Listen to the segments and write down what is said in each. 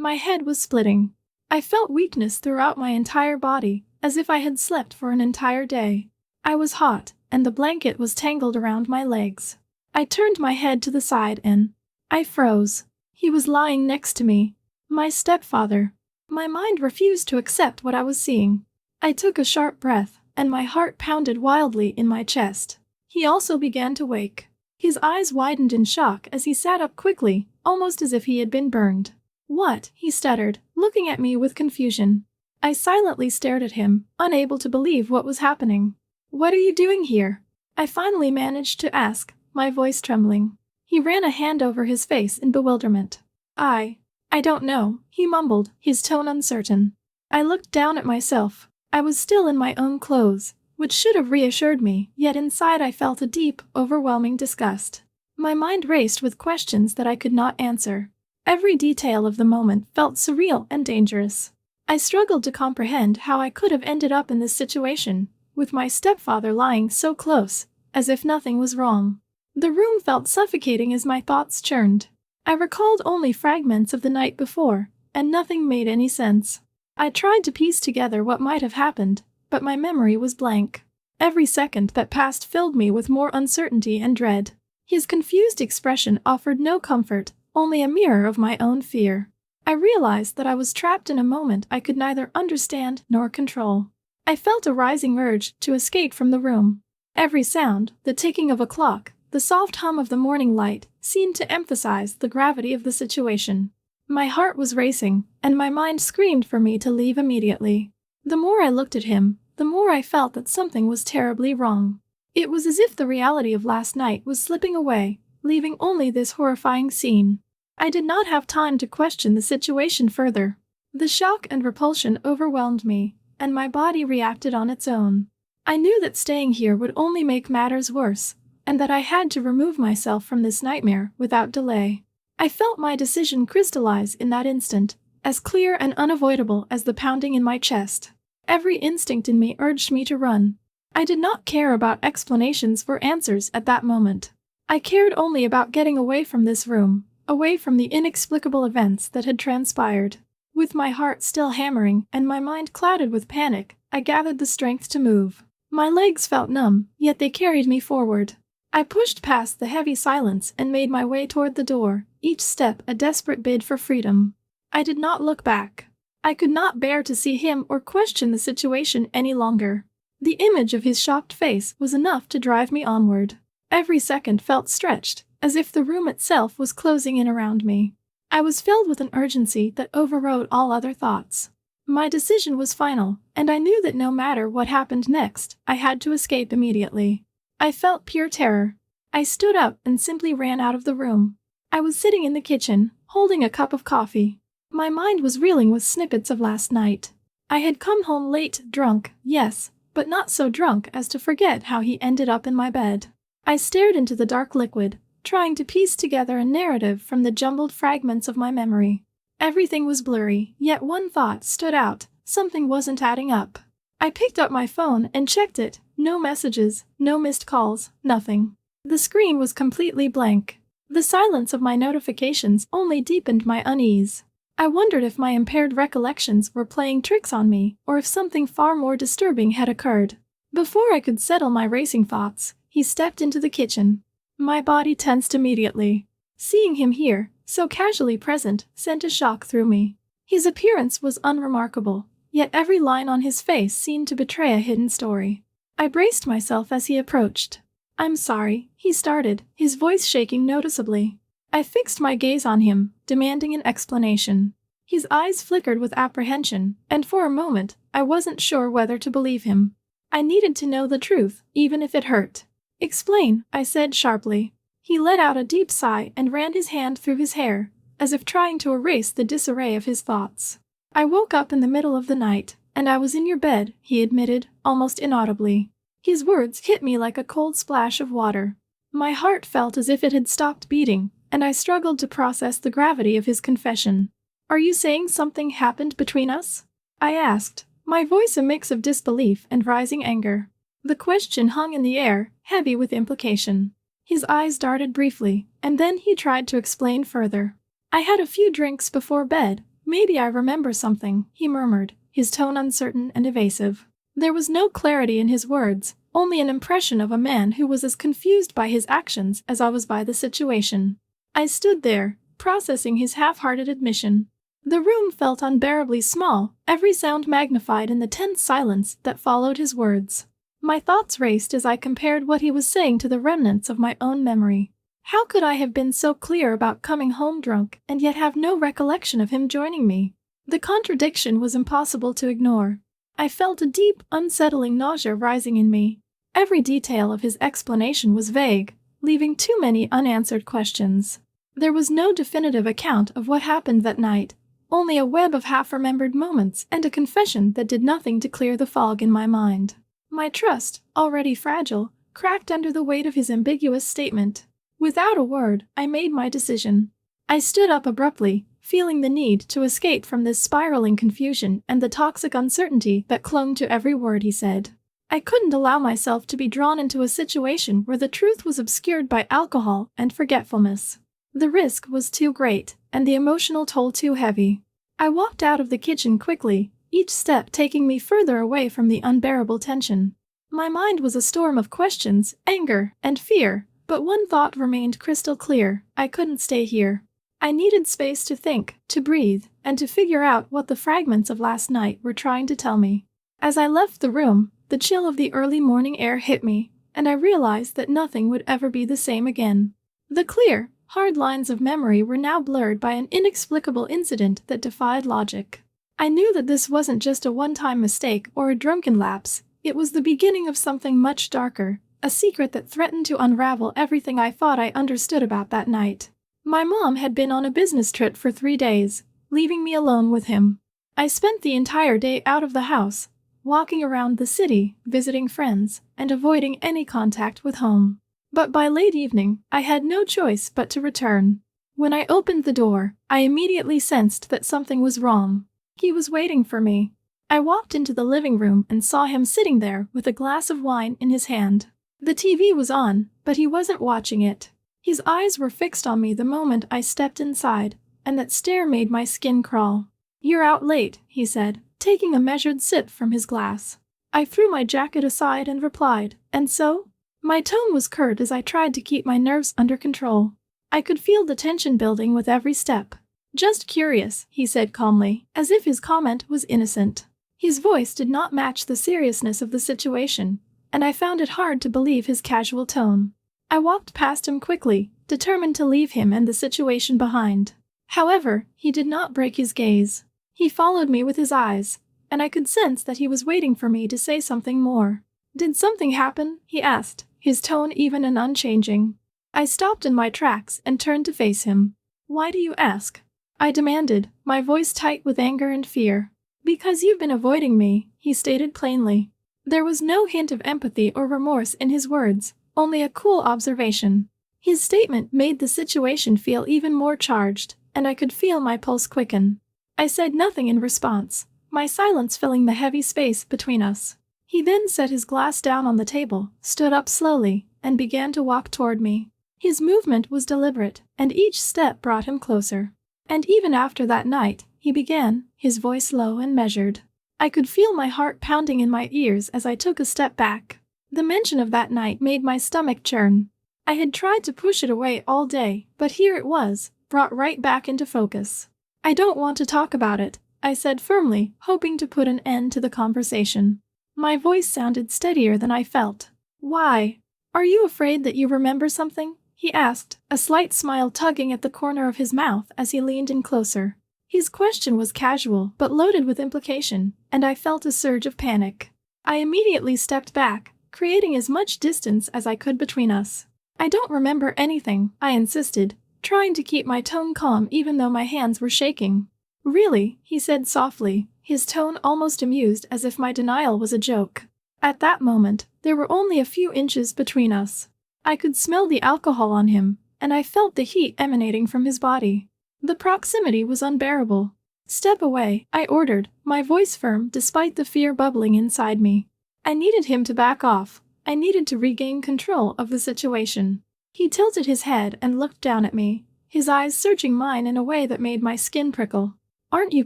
My head was splitting. I felt weakness throughout my entire body, as if I had slept for an entire day. I was hot, and the blanket was tangled around my legs. I turned my head to the side and I froze. He was lying next to me. My stepfather. My mind refused to accept what I was seeing. I took a sharp breath, and my heart pounded wildly in my chest. He also began to wake. His eyes widened in shock as he sat up quickly, almost as if he had been burned. "What?" he stuttered, looking at me with confusion. I silently stared at him, unable to believe what was happening. "What are you doing here?" I finally managed to ask, my voice trembling. He ran a hand over his face in bewilderment. I don't know," he mumbled, his tone uncertain. I looked down at myself. I was still in my own clothes, which should have reassured me, yet inside I felt a deep, overwhelming disgust. My mind raced with questions that I could not answer. Every detail of the moment felt surreal and dangerous. I struggled to comprehend how I could have ended up in this situation, with my stepfather lying so close, as if nothing was wrong. The room felt suffocating as my thoughts churned. I recalled only fragments of the night before, and nothing made any sense. I tried to piece together what might have happened, but my memory was blank. Every second that passed filled me with more uncertainty and dread. His confused expression offered no comfort, only a mirror of my own fear. I realized that I was trapped in a moment I could neither understand nor control. I felt a rising urge to escape from the room. Every sound, the ticking of a clock, the soft hum of the morning light, seemed to emphasize the gravity of the situation. My heart was racing, and my mind screamed for me to leave immediately. The more I looked at him, the more I felt that something was terribly wrong. It was as if the reality of last night was slipping away, leaving only this horrifying scene. I did not have time to question the situation further. The shock and repulsion overwhelmed me, and my body reacted on its own. I knew that staying here would only make matters worse, and that I had to remove myself from this nightmare without delay. I felt my decision crystallize in that instant, as clear and unavoidable as the pounding in my chest. Every instinct in me urged me to run. I did not care about explanations or answers at that moment. I cared only about getting away from this room, away from the inexplicable events that had transpired. With my heart still hammering and my mind clouded with panic, I gathered the strength to move. My legs felt numb, yet they carried me forward. I pushed past the heavy silence and made my way toward the door, each step a desperate bid for freedom. I did not look back. I could not bear to see him or question the situation any longer. The image of his shocked face was enough to drive me onward. Every second felt stretched, as if the room itself was closing in around me. I was filled with an urgency that overrode all other thoughts. My decision was final, and I knew that no matter what happened next, I had to escape immediately. I felt pure terror. I stood up and simply ran out of the room. I was sitting in the kitchen, holding a cup of coffee. My mind was reeling with snippets of last night. I had come home late, drunk, yes, but not so drunk as to forget how he ended up in my bed. I stared into the dark liquid, trying to piece together a narrative from the jumbled fragments of my memory. Everything was blurry, yet one thought stood out: something wasn't adding up. I picked up my phone and checked it. No messages, no missed calls, nothing. The screen was completely blank. The silence of my notifications only deepened my unease. I wondered if my impaired recollections were playing tricks on me, or if something far more disturbing had occurred. Before I could settle my racing thoughts, he stepped into the kitchen. My body tensed immediately. Seeing him here, so casually present, sent a shock through me. His appearance was unremarkable, yet every line on his face seemed to betray a hidden story. I braced myself as he approached. "I'm sorry," he started, his voice shaking noticeably. I fixed my gaze on him, demanding an explanation. His eyes flickered with apprehension, and for a moment, I wasn't sure whether to believe him. I needed to know the truth, even if it hurt. "Explain," I said sharply. He let out a deep sigh and ran his hand through his hair, as if trying to erase the disarray of his thoughts. "I woke up in the middle of the night, and I was in your bed," he admitted, almost inaudibly. His words hit me like a cold splash of water. My heart felt as if it had stopped beating, and I struggled to process the gravity of his confession. "Are you saying something happened between us?" I asked, my voice a mix of disbelief and rising anger. The question hung in the air, heavy with implication. His eyes darted briefly, and then he tried to explain further. "I had a few drinks before bed, Maybe I remember something, he murmured, his tone uncertain and evasive. There was no clarity in his words, only an impression of a man who was as confused by his actions as I was by the situation. I stood there, processing his half-hearted admission. The room felt unbearably small, every sound magnified in the tense silence that followed his words. My thoughts raced as I compared what he was saying to the remnants of my own memory. How could I have been so clear about coming home drunk and yet have no recollection of him joining me? The contradiction was impossible to ignore. I felt a deep, unsettling nausea rising in me. Every detail of his explanation was vague, leaving too many unanswered questions. There was no definitive account of what happened that night, only a web of half-remembered moments and a confession that did nothing to clear the fog in my mind. My trust, already fragile, cracked under the weight of his ambiguous statement. Without a word, I made my decision. I stood up abruptly, feeling the need to escape from this spiraling confusion and the toxic uncertainty that clung to every word he said. I couldn't allow myself to be drawn into a situation where the truth was obscured by alcohol and forgetfulness. The risk was too great, and the emotional toll too heavy. I walked out of the kitchen quickly, each step taking me further away from the unbearable tension. My mind was a storm of questions, anger, and fear, but one thought remained crystal clear: I couldn't stay here. I needed space to think, to breathe, and to figure out what the fragments of last night were trying to tell me. As I left the room, the chill of the early morning air hit me, and I realized that nothing would ever be the same again. The clear, hard lines of memory were now blurred by an inexplicable incident that defied logic. I knew that this wasn't just a one-time mistake or a drunken lapse, it was the beginning of something much darker, a secret that threatened to unravel everything I thought I understood about that night. My mom had been on a business trip for 3 days, leaving me alone with him. I spent the entire day out of the house, walking around the city, visiting friends, and avoiding any contact with home. But by late evening, I had no choice but to return. When I opened the door, I immediately sensed that something was wrong. He was waiting for me. I walked into the living room and saw him sitting there with a glass of wine in his hand. The TV was on, but he wasn't watching it. His eyes were fixed on me the moment I stepped inside, and that stare made my skin crawl. "You're out late," he said, taking a measured sip from his glass. I threw my jacket aside and replied, "And so?" My tone was curt as I tried to keep my nerves under control. I could feel the tension building with every step. "Just curious," he said calmly, as if his comment was innocent. His voice did not match the seriousness of the situation, and I found it hard to believe his casual tone. I walked past him quickly, determined to leave him and the situation behind. However, he did not break his gaze. He followed me with his eyes, and I could sense that he was waiting for me to say something more. "Did something happen?" he asked, his tone even and unchanging. I stopped in my tracks and turned to face him. "Why do you ask?" I demanded, my voice tight with anger and fear. "Because you've been avoiding me," he stated plainly. There was no hint of empathy or remorse in his words, only a cool observation. His statement made the situation feel even more charged, and I could feel my pulse quicken. I said nothing in response, my silence filling the heavy space between us. He then set his glass down on the table, stood up slowly, and began to walk toward me. His movement was deliberate, and each step brought him closer. And even after that night, he began, his voice low and measured. I could feel my heart pounding in my ears as I took a step back. The mention of that night made my stomach churn. I had tried to push it away all day, but here it was, brought right back into focus. "I don't want to talk about it," I said firmly, hoping to put an end to the conversation. My voice sounded steadier than I felt. "Why? Are you afraid that you remember something?" he asked, a slight smile tugging at the corner of his mouth as he leaned in closer. His question was casual but loaded with implication, and I felt a surge of panic. I immediately stepped back, creating as much distance as I could between us. "I don't remember anything," I insisted, trying to keep my tone calm even though my hands were shaking. "Really?" he said softly, his tone almost amused as if my denial was a joke. At that moment, there were only a few inches between us. I could smell the alcohol on him, and I felt the heat emanating from his body. The proximity was unbearable. "Step away," I ordered, my voice firm despite the fear bubbling inside me. I needed him to back off. I needed to regain control of the situation. He tilted his head and looked down at me, his eyes searching mine in a way that made my skin prickle. "Aren't you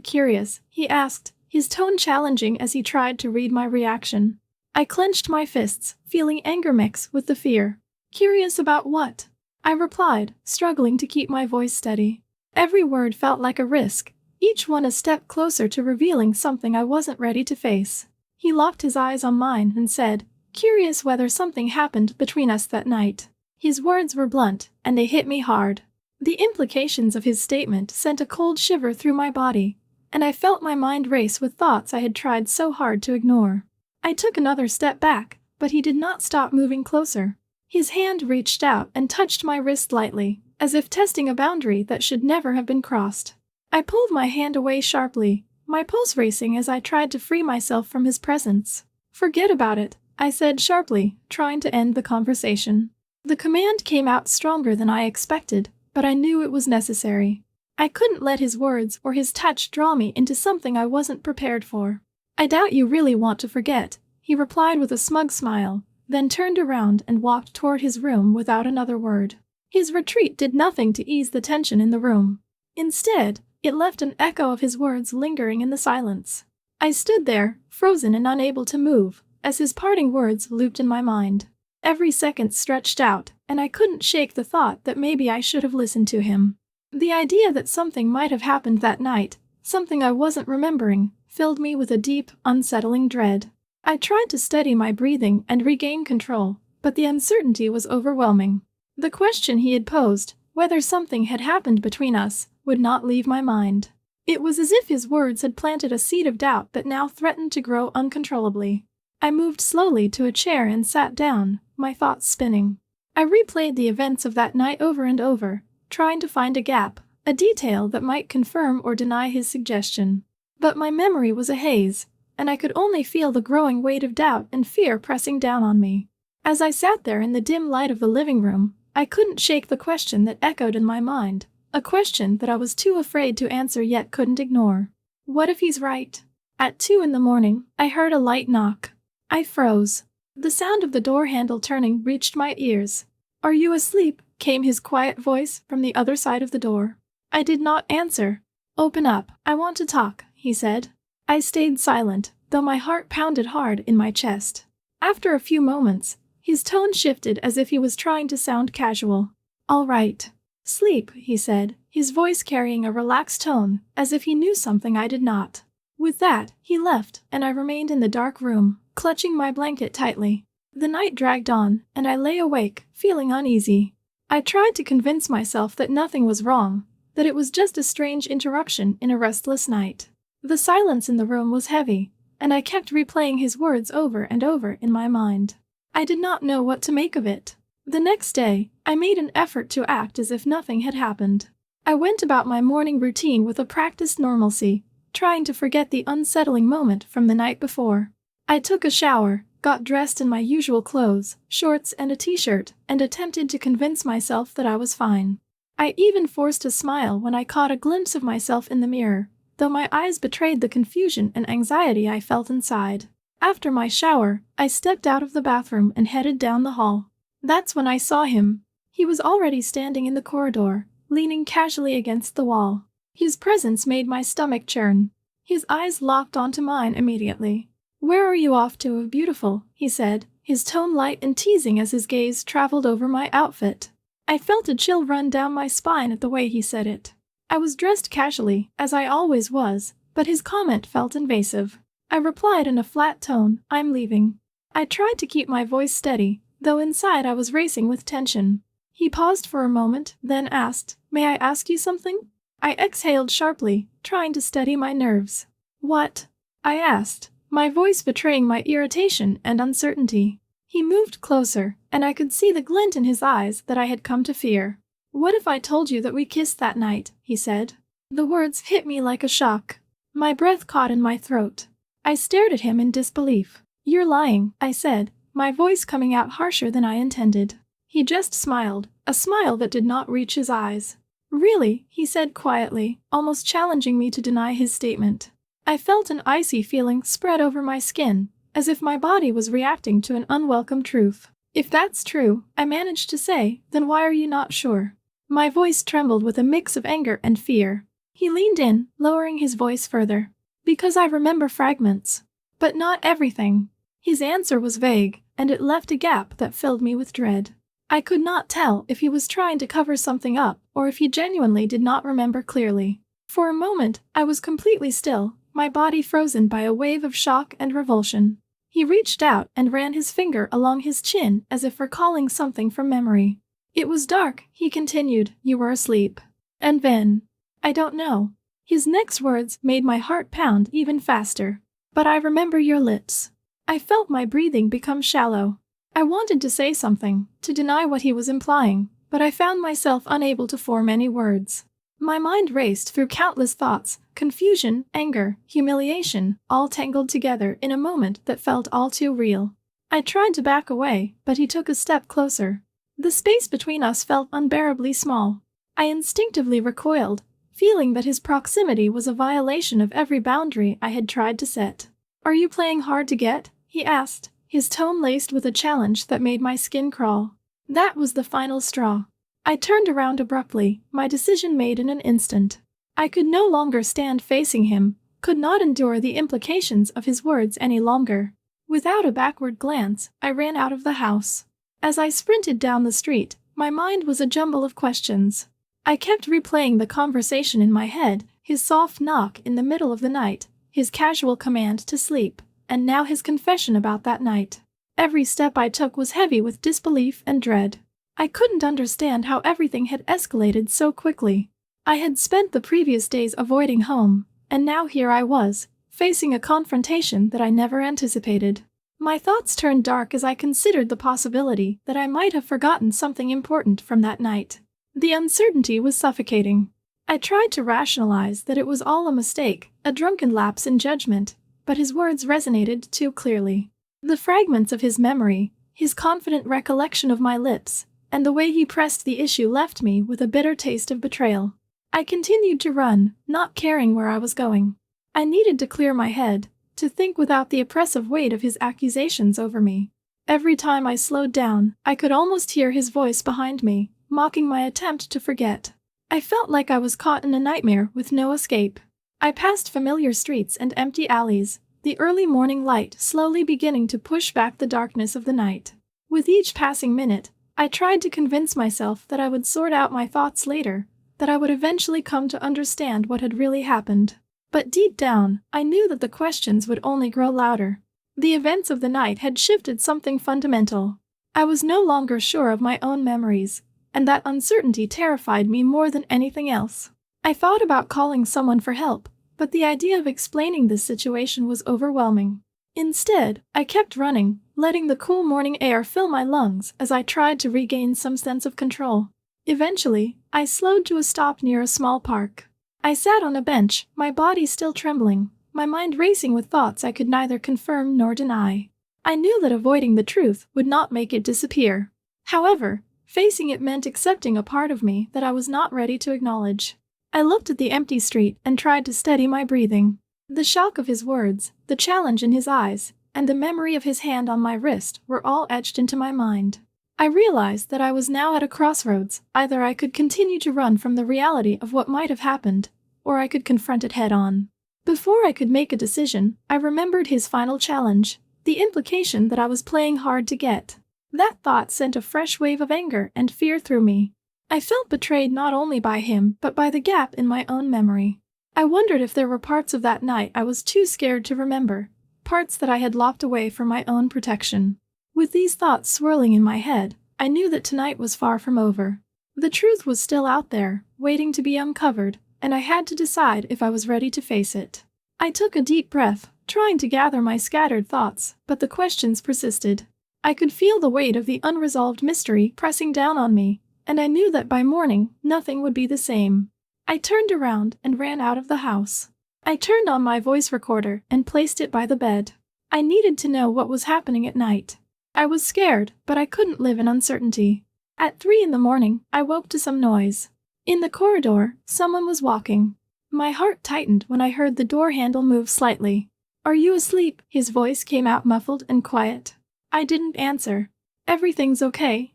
curious?" he asked, his tone challenging as he tried to read my reaction. I clenched my fists, feeling anger mix with the fear. "Curious about what?" I replied, struggling to keep my voice steady. Every word felt like a risk, each one a step closer to revealing something I wasn't ready to face. He locked his eyes on mine and said, "Curious whether something happened between us that night." His words were blunt, and they hit me hard. The implications of his statement sent a cold shiver through my body, and I felt my mind race with thoughts I had tried so hard to ignore. I took another step back, but he did not stop moving closer. His hand reached out and touched my wrist lightly, as if testing a boundary that should never have been crossed. I pulled my hand away sharply, my pulse racing as I tried to free myself from his presence. "Forget about it," I said sharply, trying to end the conversation. The command came out stronger than I expected, but I knew it was necessary. I couldn't let his words or his touch draw me into something I wasn't prepared for. "I doubt you really want to forget," he replied with a smug smile, then turned around and walked toward his room without another word. His retreat did nothing to ease the tension in the room. Instead, it left an echo of his words lingering in the silence. I stood there, frozen and unable to move, as his parting words looped in my mind. Every second stretched out, and I couldn't shake the thought that maybe I should have listened to him. The idea that something might have happened that night, something I wasn't remembering, filled me with a deep, unsettling dread. I tried to steady my breathing and regain control, but the uncertainty was overwhelming. The question he had posed, whether something had happened between us, would not leave my mind. It was as if his words had planted a seed of doubt that now threatened to grow uncontrollably. I moved slowly to a chair and sat down, my thoughts spinning. I replayed the events of that night over and over, trying to find a gap, a detail that might confirm or deny his suggestion. But my memory was a haze, and I could only feel the growing weight of doubt and fear pressing down on me. As I sat there in the dim light of the living room, I couldn't shake the question that echoed in my mind, a question that I was too afraid to answer yet couldn't ignore. What if he's right? At 2 a.m, I heard a light knock. I froze. The sound of the door handle turning reached my ears. "Are you asleep?" came his quiet voice from the other side of the door. I did not answer. "Open up, I want to talk," he said. I stayed silent, though my heart pounded hard in my chest. After a few moments, his tone shifted as if he was trying to sound casual. "All right. Sleep," he said, his voice carrying a relaxed tone, as if he knew something I did not. With that, he left, and I remained in the dark room, clutching my blanket tightly. The night dragged on, and I lay awake, feeling uneasy. I tried to convince myself that nothing was wrong, that it was just a strange interruption in a restless night. The silence in the room was heavy, and I kept replaying his words over and over in my mind. I did not know what to make of it. The next day, I made an effort to act as if nothing had happened. I went about my morning routine with a practiced normalcy, trying to forget the unsettling moment from the night before. I took a shower, got dressed in my usual clothes, shorts and a t-shirt, and attempted to convince myself that I was fine. I even forced a smile when I caught a glimpse of myself in the mirror, though my eyes betrayed the confusion and anxiety I felt inside. After my shower, I stepped out of the bathroom and headed down the hall. That's when I saw him. He was already standing in the corridor, leaning casually against the wall. His presence made my stomach churn. His eyes locked onto mine immediately. "Where are you off to, beautiful?" he said, his tone light and teasing as his gaze traveled over my outfit. I felt a chill run down my spine at the way he said it. I was dressed casually, as I always was, but his comment felt invasive. I replied in a flat tone, "I'm leaving." I tried to keep my voice steady, though inside I was racing with tension. He paused for a moment, then asked, "May I ask you something?" I exhaled sharply, trying to steady my nerves. "What?" I asked, my voice betraying my irritation and uncertainty. He moved closer, and I could see the glint in his eyes that I had come to fear. "What if I told you that we kissed that night?" he said. The words hit me like a shock. My breath caught in my throat. I stared at him in disbelief. "You're lying," I said, my voice coming out harsher than I intended. He just smiled, a smile that did not reach his eyes. "Really?" he said quietly, almost challenging me to deny his statement. I felt an icy feeling spread over my skin, as if my body was reacting to an unwelcome truth. "If that's true," I managed to say, "then why are you not sure?" My voice trembled with a mix of anger and fear. He leaned in, lowering his voice further. Because I remember fragments. But not everything. His answer was vague, and it left a gap that filled me with dread. I could not tell if he was trying to cover something up or if he genuinely did not remember clearly. For a moment, I was completely still, my body frozen by a wave of shock and revulsion. He reached out and ran his finger along his chin as if recalling something from memory. It was dark, he continued. You were asleep. And then? I don't know. His next words made my heart pound even faster. But I remember your lips. I felt my breathing become shallow. I wanted to say something, to deny what he was implying, but I found myself unable to form any words. My mind raced through countless thoughts, confusion, anger, humiliation, all tangled together in a moment that felt all too real. I tried to back away, but he took a step closer. The space between us felt unbearably small. I instinctively recoiled, feeling that his proximity was a violation of every boundary I had tried to set. Are you playing hard to get? He asked, his tone laced with a challenge that made my skin crawl. That was the final straw. I turned around abruptly, my decision made in an instant. I could no longer stand facing him, could not endure the implications of his words any longer. Without a backward glance, I ran out of the house. As I sprinted down the street, my mind was a jumble of questions. I kept replaying the conversation in my head, his soft knock in the middle of the night, his casual command to sleep, and now his confession about that night. Every step I took was heavy with disbelief and dread. I couldn't understand how everything had escalated so quickly. I had spent the previous days avoiding home, and now here I was, facing a confrontation that I never anticipated. My thoughts turned dark as I considered the possibility that I might have forgotten something important from that night. The uncertainty was suffocating. I tried to rationalize that it was all a mistake, a drunken lapse in judgment, but his words resonated too clearly. The fragments of his memory, his confident recollection of my lips, and the way he pressed the issue left me with a bitter taste of betrayal. I continued to run, not caring where I was going. I needed to clear my head, to think without the oppressive weight of his accusations over me. Every time I slowed down, I could almost hear his voice behind me, mocking my attempt to forget. I felt like I was caught in a nightmare with no escape. I passed familiar streets and empty alleys, the early morning light slowly beginning to push back the darkness of the night. With each passing minute, I tried to convince myself that I would sort out my thoughts later, that I would eventually come to understand what had really happened. But deep down, I knew that the questions would only grow louder. The events of the night had shifted something fundamental. I was no longer sure of my own memories, and that uncertainty terrified me more than anything else. I thought about calling someone for help, but the idea of explaining this situation was overwhelming. Instead, I kept running, letting the cool morning air fill my lungs as I tried to regain some sense of control. Eventually, I slowed to a stop near a small park. I sat on a bench, my body still trembling, my mind racing with thoughts I could neither confirm nor deny. I knew that avoiding the truth would not make it disappear. However, facing it meant accepting a part of me that I was not ready to acknowledge. I looked at the empty street and tried to steady my breathing. The shock of his words, the challenge in his eyes, and the memory of his hand on my wrist were all etched into my mind. I realized that I was now at a crossroads. Either I could continue to run from the reality of what might have happened, or I could confront it head-on. Before I could make a decision, I remembered his final challenge, the implication that I was playing hard to get. That thought sent a fresh wave of anger and fear through me. I felt betrayed not only by him, but by the gap in my own memory. I wondered if there were parts of that night I was too scared to remember, parts that I had locked away for my own protection. With these thoughts swirling in my head, I knew that tonight was far from over. The truth was still out there, waiting to be uncovered, and I had to decide if I was ready to face it. I took a deep breath, trying to gather my scattered thoughts, but the questions persisted. I could feel the weight of the unresolved mystery pressing down on me, and I knew that by morning, nothing would be the same. I turned around and ran out of the house. I turned on my voice recorder and placed it by the bed. I needed to know what was happening at night. I was scared, but I couldn't live in uncertainty. At 3 a.m, I woke to some noise. In the corridor, someone was walking. My heart tightened when I heard the door handle move slightly. "Are you asleep?" His voice came out muffled and quiet. I didn't answer. "Everything's okay,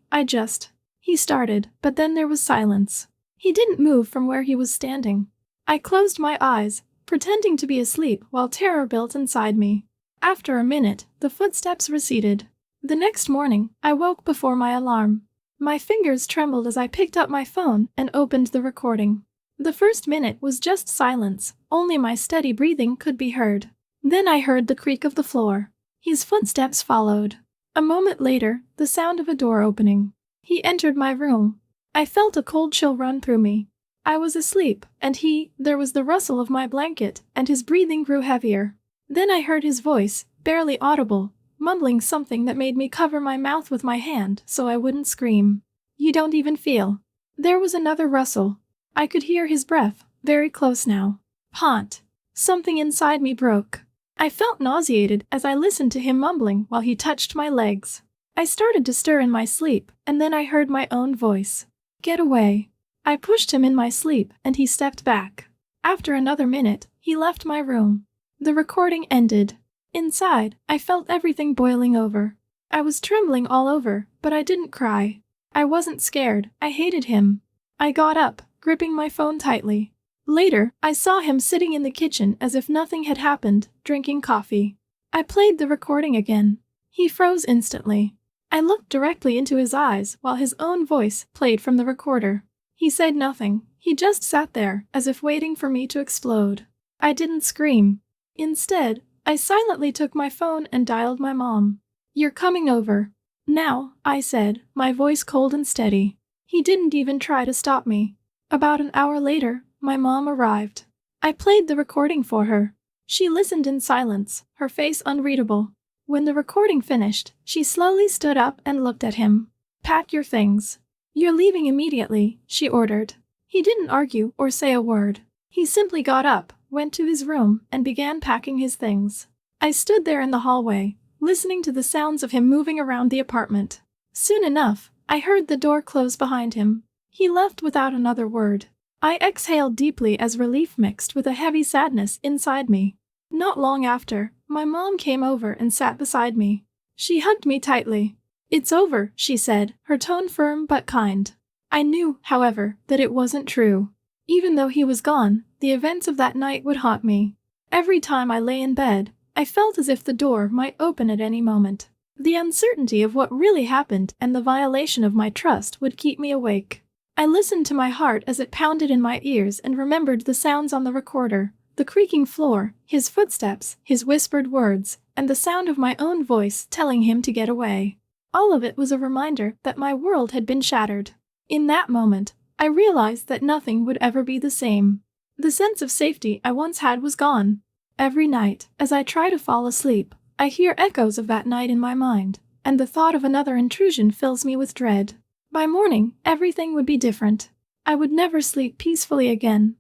He started, but then there was silence. He didn't move from where he was standing. I closed my eyes, pretending to be asleep while terror built inside me. After a minute, the footsteps receded. The next morning, I woke before my alarm. My fingers trembled as I picked up my phone and opened the recording. The first minute was just silence, only my steady breathing could be heard. Then I heard the creak of the floor. His footsteps followed. A moment later, the sound of a door opening. He entered my room. I felt a cold chill run through me. I was asleep, and there was the rustle of my blanket, and his breathing grew heavier. Then I heard his voice, barely audible, mumbling something that made me cover my mouth with my hand so I wouldn't scream. "You don't even feel." There was another rustle. I could hear his breath, very close now. Haunt. Something inside me broke. I felt nauseated as I listened to him mumbling while he touched my legs. I started to stir in my sleep, and then I heard my own voice. "Get away." I pushed him in my sleep, and he stepped back. After another minute, he left my room. The recording ended. Inside, I felt everything boiling over. I was trembling all over, but I didn't cry. I wasn't scared. I hated him. I got up, gripping my phone tightly. Later, I saw him sitting in the kitchen as if nothing had happened, drinking coffee. I played the recording again. He froze instantly. I looked directly into his eyes while his own voice played from the recorder. He said nothing. He just sat there, as if waiting for me to explode. I didn't scream. Instead, I silently took my phone and dialed my mom. "You're coming over." "Now," I said, my voice cold and steady. He didn't even try to stop me. About an hour later, my mom arrived. I played the recording for her. She listened in silence, her face unreadable. When the recording finished, she slowly stood up and looked at him. "Pack your things. You're leaving immediately," she ordered. He didn't argue or say a word. He simply got up, went to his room, and began packing his things. I stood there in the hallway, listening to the sounds of him moving around the apartment. Soon enough, I heard the door close behind him. He left without another word. I exhaled deeply as relief mixed with a heavy sadness inside me. Not long after, my mom came over and sat beside me. She hugged me tightly. "It's over," she said, her tone firm but kind. I knew, however, that it wasn't true. Even though he was gone, the events of that night would haunt me. Every time I lay in bed, I felt as if the door might open at any moment. The uncertainty of what really happened and the violation of my trust would keep me awake. I listened to my heart as it pounded in my ears and remembered the sounds on the recorder, the creaking floor, his footsteps, his whispered words, and the sound of my own voice telling him to get away. All of it was a reminder that my world had been shattered. In that moment, I realized that nothing would ever be the same. The sense of safety I once had was gone. Every night, as I try to fall asleep, I hear echoes of that night in my mind, and the thought of another intrusion fills me with dread. By morning, everything would be different. I would never sleep peacefully again,